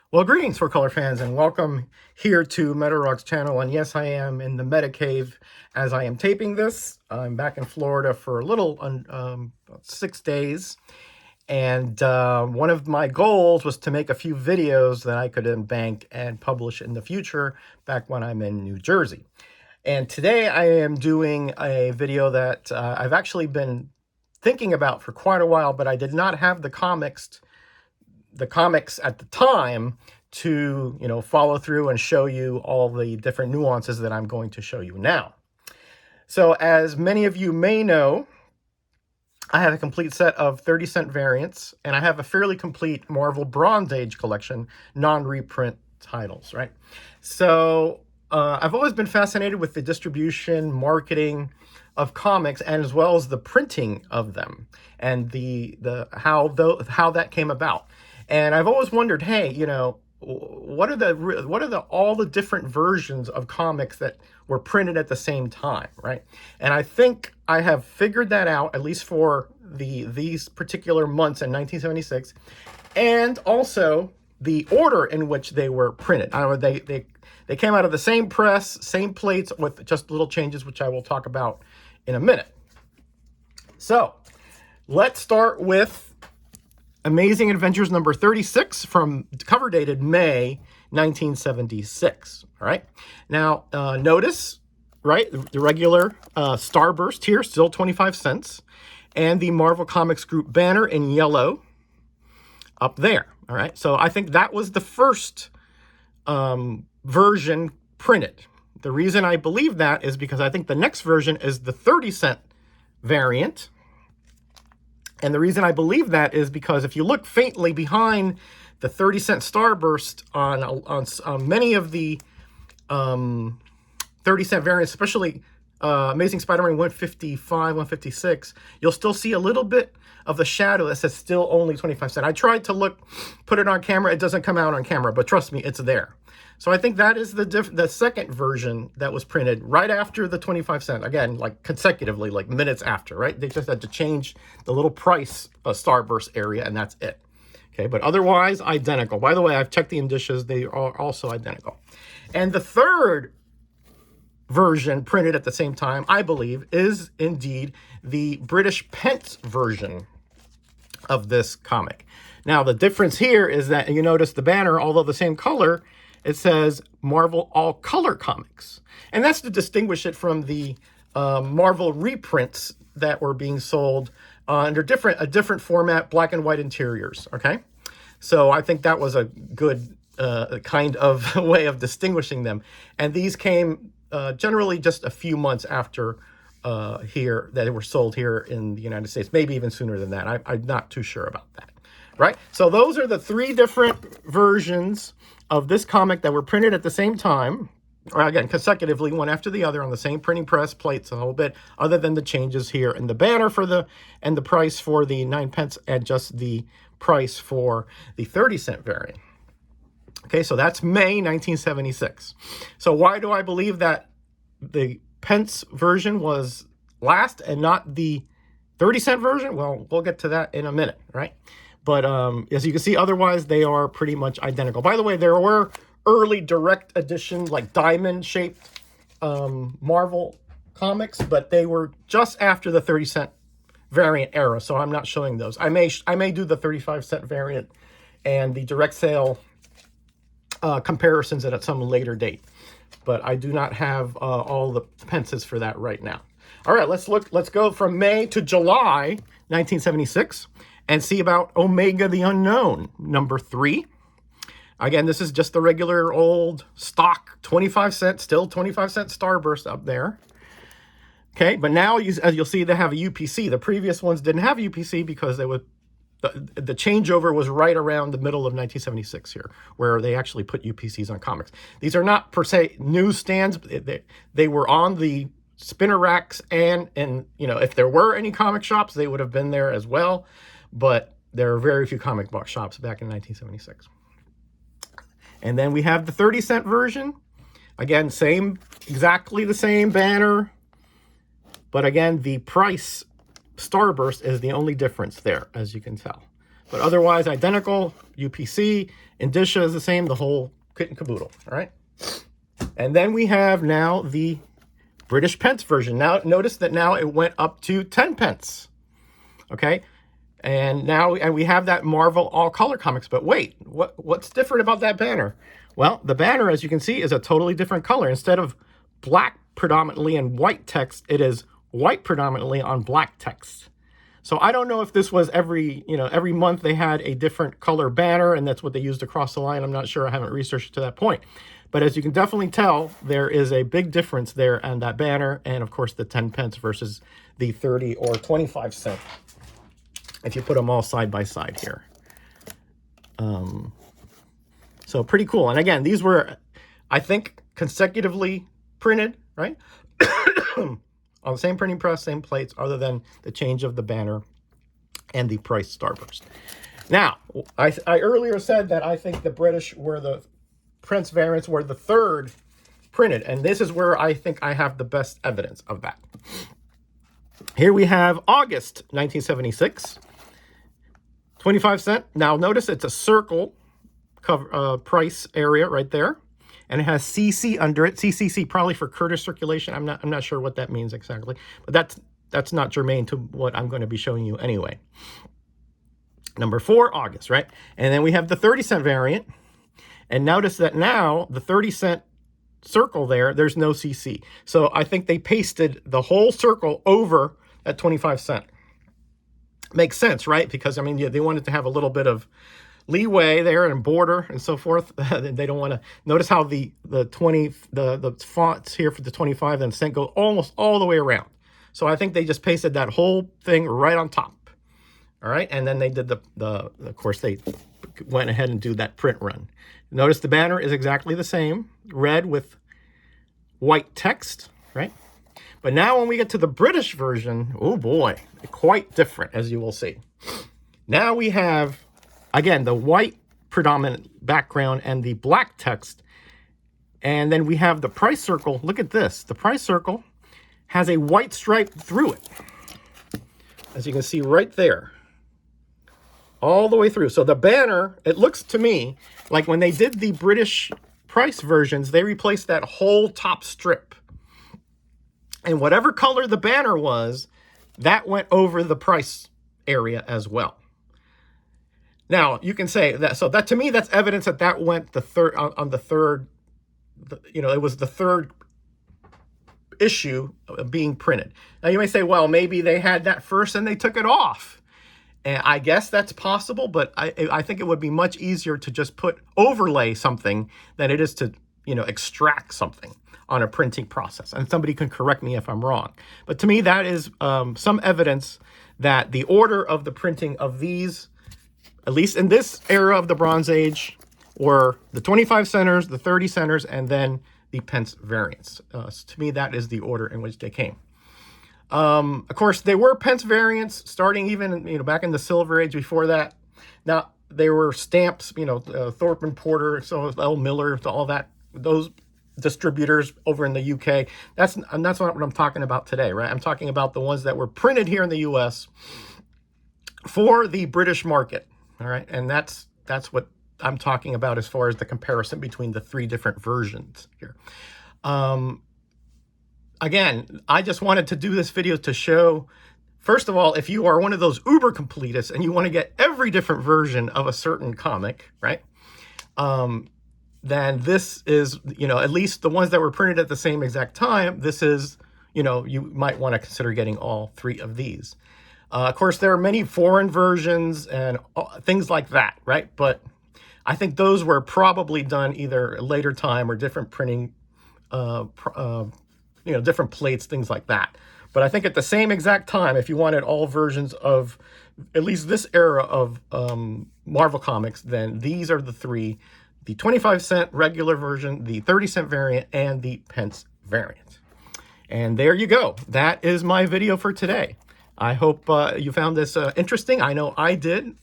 Well, greetings, Four Color fans, and welcome here to MetaRog's channel. And yes, I am in the Meta Cave as I am taping this. I'm back in Florida for a little, about 6 days. And one of my goals was to make a few videos that I could then bank and publish in the future back when I'm in New Jersey. And today I am doing a video that I've actually been thinking about for quite a while, but I did not have the comics at the time to, follow through and show you all the different nuances that I'm going to show you now. So as many of you may know, I have a complete set of 30-cent variants, and I have a fairly complete Marvel Bronze Age collection, non-reprint titles, right? So I've always been fascinated with the distribution, marketing of comics, and as well as the printing of them, and how that came about. And I've always wondered, hey, what are all the different versions of comics that were printed at the same time, right? And I think I have figured that out, at least for these particular months in 1976, and also the order in which they were printed. I don't know, they came out of the same press, same plates, with just little changes, which I will talk about in a minute. So let's start with Amazing Adventures number 36, from cover dated May 1976. All right. Now, notice, right, the regular Starburst here, still 25 cents, and the Marvel Comics Group banner in yellow up there. All right. So I think that was the first version printed. The reason I believe that is because I think the next version is the 30-cent variant. And the reason I believe that is because if you look faintly behind the 30-cent Starburst on many of the 30-cent variants, especially Amazing Spider-Man 155, 156, you'll still see a little bit of the shadow that says still only 25 cents. I tried to put it on camera. It doesn't come out on camera, but trust me, it's there. So I think that is the second version that was printed right after the 25 cent. Again, like consecutively, like minutes after, right? They just had to change the little price Starburst area, and that's it. Okay, but otherwise identical. By the way, I've checked the indicias. They are also identical. And the third version printed at the same time, I believe, is indeed the British Pence version of this comic. Now, the difference here is that you notice the banner, although the same color, it says Marvel All Color Comics. And that's to distinguish it from the Marvel reprints that were being sold under a different format, black and white interiors, okay? So I think that was a good kind of way of distinguishing them. And these came generally just a few months after that they were sold here in the United States, maybe even sooner than that. I'm not too sure about that, right? So those are the three different versions of this comic that were printed at the same time, or again, consecutively, one after the other on the same printing press, plates, a whole bit, other than the changes here in the banner and the price for the 9 pence and just the price for the 30-cent variant. Okay, so that's May 1976. So why do I believe that the Pence version was last and not the 30-cent version? Well, we'll get to that in a minute, right? But as you can see, otherwise, they are pretty much identical. By the way, there were early direct edition, like diamond-shaped Marvel comics, but they were just after the 30-cent variant era, so I'm not showing those. I may do the 35-cent variant and the direct sale comparisons at some later date, but I do not have all the pences for that right now. All right, let's go from May to July 1976 and see about Omega the Unknown, number 3. Again, this is just the regular old stock 25 cent, still 25 cent Starburst up there. Okay, but now, as you'll see, they have a UPC. The previous ones didn't have UPC because they would the changeover was right around the middle of 1976 here, where they actually put UPCs on comics. These are not per se newsstands. They were on the spinner racks, and if there were any comic shops, they would have been there as well. But there are very few comic book shops back in 1976. And then we have the 30-cent version. Again, exactly the same banner. But again, the price Starburst is the only difference there, as you can tell. But otherwise identical. UPC, indicia is the same, the whole kit and caboodle. All right. And then we have now the British pence version. Now notice that now it went up to 10 pence. Okay. And now we have that Marvel all color comics. But wait, what's different about that banner? Well, the banner, as you can see, is a totally different color. Instead of black predominantly and white text, it is white predominantly on black text. So I don't know if this was every month they had a different color banner and that's what they used across the line. I'm not sure. I haven't researched to that point. But as you can definitely tell, there is a big difference there on that banner. And of course, the 10 pence versus the 30 or 25 cent. If you put them all side by side here. So pretty cool. And again, these were, I think, consecutively printed, right? On the same printing press, same plates, other than the change of the banner and the price starburst. Now, I earlier said that I think the British were the Pence variants were the third printed, and this is where I think I have the best evidence of that. Here we have August 1976, 25 cent. Now notice it's a circle cover price area right there, and it has CC under it. CCC probably for Curtis circulation. I'm not sure what that means exactly, but that's not germane to what I'm going to be showing you anyway. Number 4, August, right? And then we have the 30 cent variant. And notice that now the 30 cent circle there's no CC. So I think they pasted the whole circle over at 25 cent. Makes sense, right? Because, I mean, they wanted to have a little bit of leeway there and border and so forth. They don't want to notice how the fonts here for the 25 and cent go almost all the way around. So I think they just pasted that whole thing right on top. All right. And then they did of course, they went ahead and do that print run. Notice the banner is exactly the same, red with white text, right? But now when we get to the British version, oh boy, quite different, as you will see. Now we have, again, the white predominant background and the black text. And then we have the price circle. Look at this. The price circle has a white stripe through it, as you can see right there. All the way through. So the banner, it looks to me like when they did the British price versions, they replaced that whole top strip. And whatever color the banner was, that went over the price area as well. Now, you can say that, so that to me, that's evidence that that went the third, on the third, it was the third issue being printed. Now you may say, well, maybe they had that first and they took it off. And I guess that's possible, but I think it would be much easier to just overlay something than it is to, extract something on a printing process. And somebody can correct me if I'm wrong. But to me, that is some evidence that the order of the printing of these, at least in this era of the Bronze Age, were the 25 centers, the 30 centers, and then the pence variants. To me, that is the order in which they came. Of course, they were pence variants starting even, back in the Silver Age before that. Now, they were stamps, Thorpe and Porter, so L. Miller, all that, those distributors over in the UK. That's not what I'm talking about today, right? I'm talking about the ones that were printed here in the US for the British market, all right? And that's what I'm talking about as far as the comparison between the 3 different versions here. Again, I just wanted to do this video to show, first of all, if you are one of those uber completists and you want to get every different version of a certain comic, right? Then this is, at least the ones that were printed at the same exact time, this is, you might want to consider getting all 3 of these. Of course, there are many foreign versions and things like that, right? But I think those were probably done either a later time or different printing, different plates, things like that. But I think at the same exact time, if you wanted all versions of at least this era of Marvel Comics, then these are the 3, the 25 cent regular version, the 30 cent variant, and the pence variant. And there you go. That is my video for today. I hope you found this interesting. I know I did,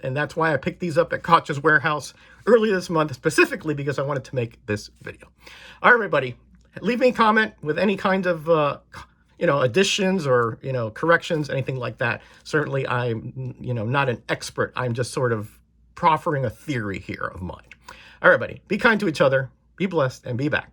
and that's why I picked these up at Koch's Warehouse earlier this month, specifically because I wanted to make this video. All right, everybody. Leave me a comment with any kind of additions or, corrections, anything like that. Certainly I'm, not an expert. I'm just sort of proffering a theory here of mine. All right, buddy, be kind to each other, be blessed, and be back.